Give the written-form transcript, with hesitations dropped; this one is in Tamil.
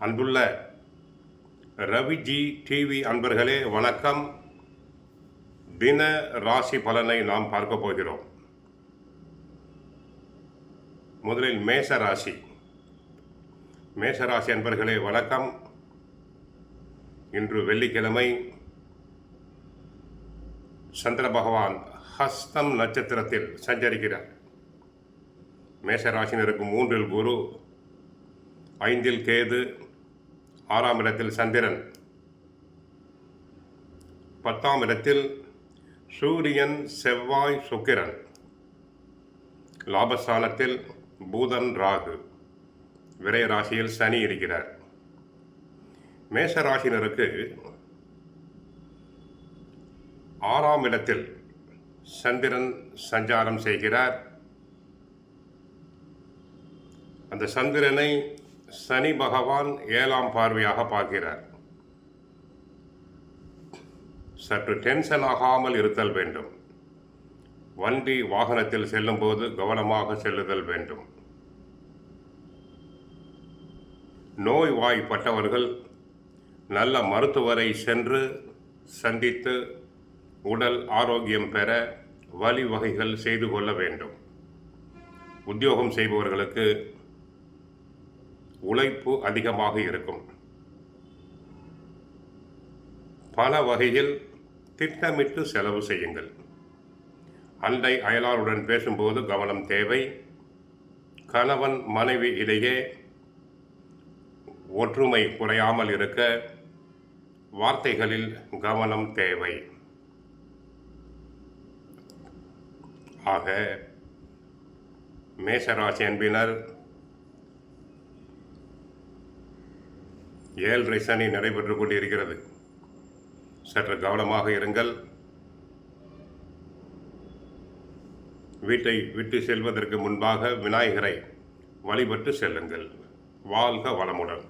அன்புள்ள ரவிஜி டிவி அன்பர்களே வணக்கம். தின ராசி பலனை நாம் பார்க்க போகிறோம். முதலில் மேஷராசி அன்பர்களே வணக்கம். இன்று வெள்ளிக்கிழமை. சந்திர பகவான் ஹஸ்தம் நட்சத்திரத்தில் சஞ்சரிக்கிறார். மேஷராசினருக்கு 3 குரு, 5 கேது, 6ஆம் இடத்தில் சந்திரன், 10ஆம் இடத்தில் சூரியன், செவ்வாய், சுக்கிரன், லாபஸ்தானத்தில் புதன், ராகு, விரய ராசியில் சனி இருக்கிறார். மேஷராசினருக்கு 6ஆம் இடத்தில் சந்திரன் சஞ்சாரம் செய்கிறார். அந்த சந்திரனை சனி பகவான் 7ஆம் பார்வையாக பார்க்கிறார். சற்று டென்ஷன் ஆகாமல் இருத்தல் வேண்டும். வண்டி வாகனத்தில் செல்லும் போது கவனமாக செல்லுதல் வேண்டும். நோய்வாய்ப்பட்டவர்கள் நல்ல மருத்துவரை சென்று சந்தித்து உடல் ஆரோக்கியம் பெற வழிவகைகள் செய்து கொள்ள வேண்டும். உத்தியோகம் செய்பவர்களுக்கு உழைப்பு அதிகமாக இருக்கும். பல வகையில் திட்டமிட்டு செலவு செய்யுங்கள். அண்டை அயலாருடன் பேசும்போது கவனம் தேவை. கணவன் மனைவி இடையே ஒற்றுமை குறையாமல் இருக்க வார்த்தைகளில் கவனம் தேவை. ஆக மேஷராசி அன்பினர், 7 சனி நடைபெற்று கொண்டிருக்கிறது. சற்று கவனமாக இருங்கள். வீட்டை விட்டு செல்வதற்கு முன்பாக விநாயகரை வழிபட்டு செல்லுங்கள். வாழ்க வளமுடன்.